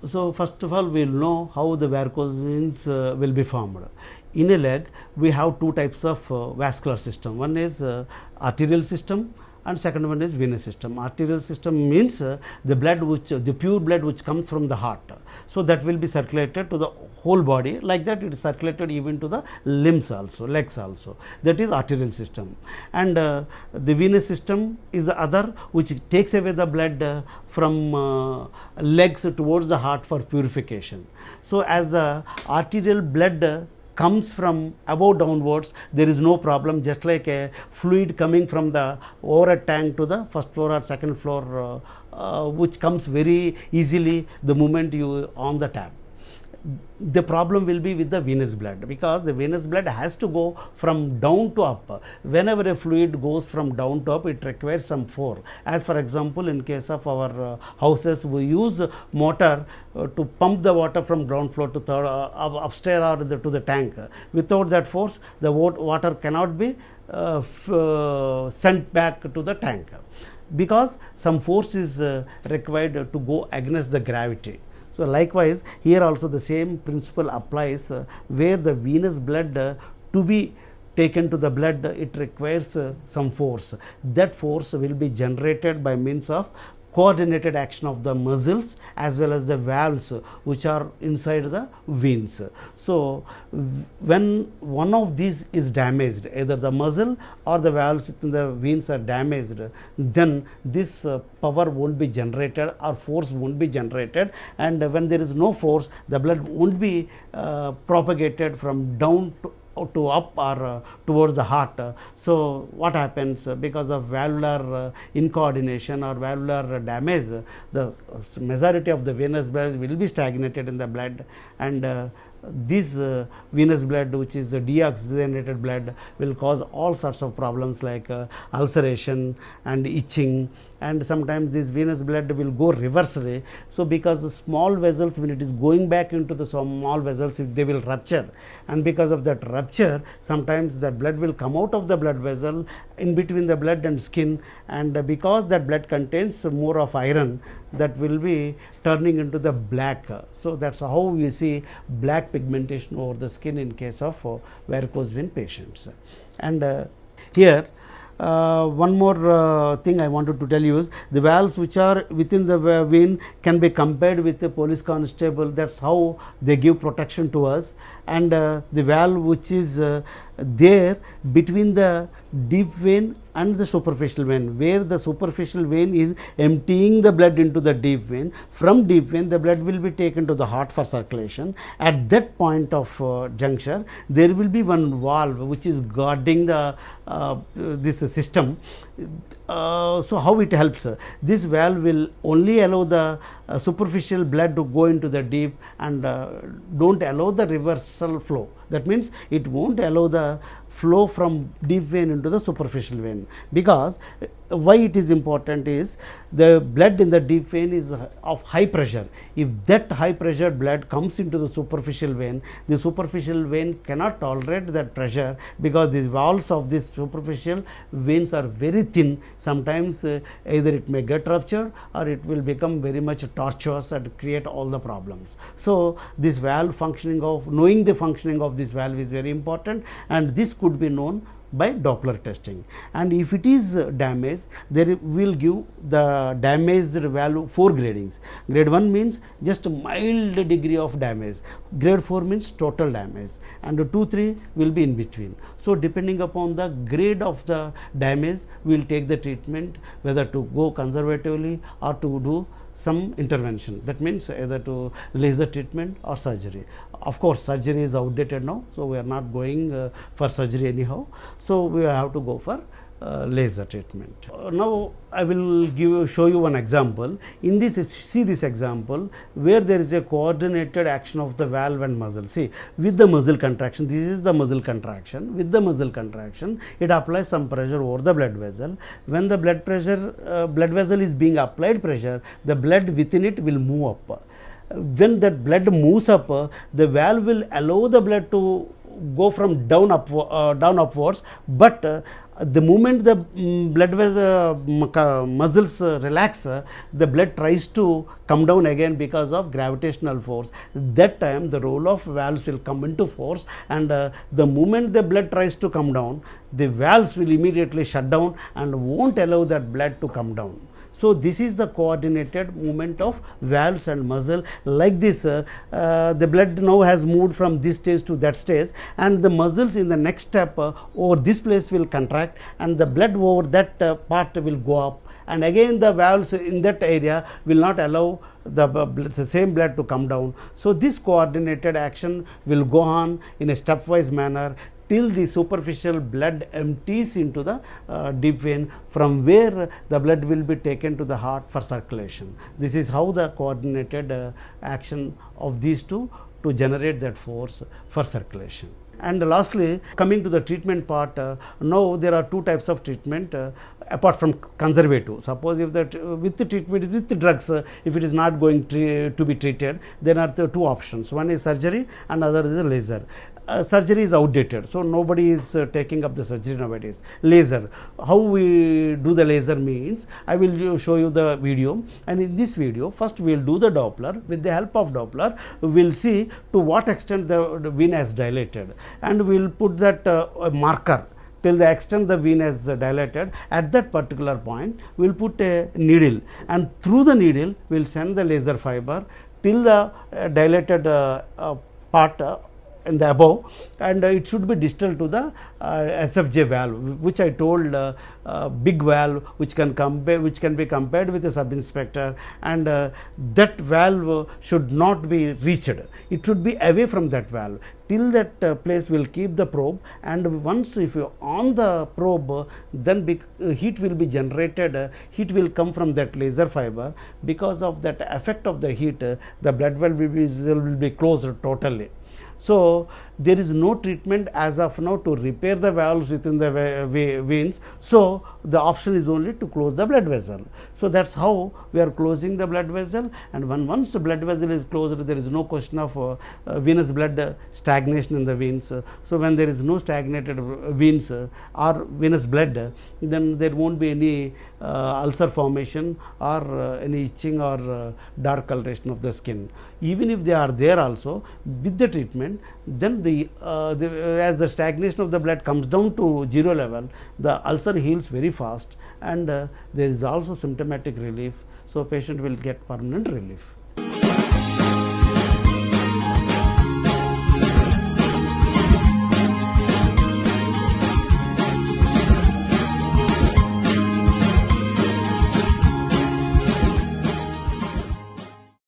So first of all, we will know how the varicose veins will be formed. In a leg, we have two types of vascular system. One is arterial system, and second one is venous system. Arterial system means the blood which the pure blood which comes from the heart. So that will be circulated to the whole body. Like that, it is circulated even to the limbs also, legs also. That is arterial system. And the venous system is the other, which takes away the blood from legs towards the heart for purification. So as the arterial blood comes from above downwards, there is no problem, just like a fluid coming from the overhead tank to the first floor or second floor, which comes very easily the moment you on the tap. The problem will be with the venous blood, because the venous blood has to go from down to up. Whenever a fluid goes from down to up, it requires some force. As for example, in case of our houses, we use motor to pump the water from ground floor to third, upstairs or to the tank. Without that force, the water cannot be sent back to the tank, because some force is required to go against the gravity. So likewise, here also the same principle applies, where the venous blood to be taken to the blood, it requires some force. That force will be generated by means of coordinated action of the muscles as well as the valves which are inside the veins. So when one of these is damaged, either the muscle or the valves in the veins are damaged, then this power won't be generated or force won't be generated, and when there is no force, the blood won't be propagated from down to up or towards the heart. So what happens, because of valvular incoordination or valvular damage, the majority of the venous blood will be stagnated in the blood, and this venous blood, which is deoxygenated blood, will cause all sorts of problems like ulceration and itching, and sometimes this venous blood will go reversely. So because the small vessels, when it is going back into the small vessels, they will rupture, and because of that rupture, sometimes that blood will come out of the blood vessel in between the blood and skin, and because that blood contains more of iron, that will be turning into the black. So that's how we see black pigmentation over the skin in case of varicose vein patients. And here one more thing I wanted to tell you is the valves which are within the vein can be compared with the police constable. That's how they give protection to us. And the valve which is there between the deep vein and the superficial vein, where the superficial vein is emptying the blood into the deep vein. From deep vein, the blood will be taken to the heart for circulation. At that point of juncture, there will be one valve which is guarding the this system. So how it helps? This valve will only allow the superficial blood to go into the deep, and don't allow the reversal flow. That means it won't allow the flow from deep vein into the superficial vein. Because why it is important is, the blood in the deep vein is of high pressure. If that high pressure blood comes into the superficial vein, the superficial vein cannot tolerate that pressure, because the walls of this superficial veins are very thin. Sometimes either it may get ruptured, or it will become very much tortuous and create all the problems. So this valve functioning of, knowing the functioning of this valve is very important, and this could be known by Doppler testing. And if it is damaged, there will give the damaged valve 4 gradings. Grade 1 means just a mild degree of damage, grade 4 means total damage, and 2, 3 will be in between. So depending upon the grade of the damage, we will take the treatment, whether to go conservatively or to do some intervention. That means either to laser treatment or surgery. Of course, surgery is outdated now, so we are not going for surgery anyhow. So we have to go for laser treatment. Now I will show you one example. In this, see this example where there is a coordinated action of the valve and muscle. See, with the muscle contraction, this is the muscle contraction. With the muscle contraction, it applies some pressure over the blood vessel. When the blood vessel is being applied pressure, the blood within it will move up. When that blood moves up, the valve will allow the blood to go from down upwards, but the moment the blood vessel muscles relax, the blood tries to come down again because of gravitational force. That time the role of valves will come into force, and the moment the blood tries to come down, the valves will immediately shut down and won't allow that blood to come down. So this is the coordinated movement of valves and muscle. Like this, the blood now has moved from this stage to that stage, and the muscles in the next step over this place will contract, and the blood over that part will go up, and again the valves in that area will not allow the same blood to come down. So this coordinated action will go on in a stepwise manner till the superficial blood empties into the deep vein, from where the blood will be taken to the heart for circulation. This is how the coordinated action of these two to generate that force for circulation. And lastly, coming to the treatment part, now there are two types of treatment apart from conservative. Suppose if that with the treatment with the drugs, if it is not going to be treated, then are the two options. One is surgery and other is laser. Surgery is outdated, so nobody is taking up the surgery nowadays. Laser, how we do the laser means, I will show you the video, and in this video first we will do the Doppler. With the help of Doppler, we will see to what extent the vein has dilated, and we will put that marker till the extent the vein has dilated. At that particular point, we will put a needle, and through the needle we will send the laser fiber till the dilated part in the above, and it should be distal to the SFJ valve, which I told big valve, which can be compared with a sub-inspector, and that valve should not be reached. It should be away from that valve. Till that place will keep the probe, and once if you on the probe, then heat will be generated, heat will come from that laser fiber. Because of that effect of the heat, the blood valve will be closed totally. So there is no treatment as of now to repair the valves within the veins. So the option is only to close the blood vessel. So that's how we are closing the blood vessel. And once the blood vessel is closed, there is no question of venous blood stagnation in the veins. So when there is no stagnated veins or venous blood, then there won't be any ulcer formation or any itching or dark coloration of the skin. Even if they are there also, with the treatment, then as the stagnation of the blood comes down to 0 level, the ulcer heals very fast, and there is also symptomatic relief. So patient will get permanent relief.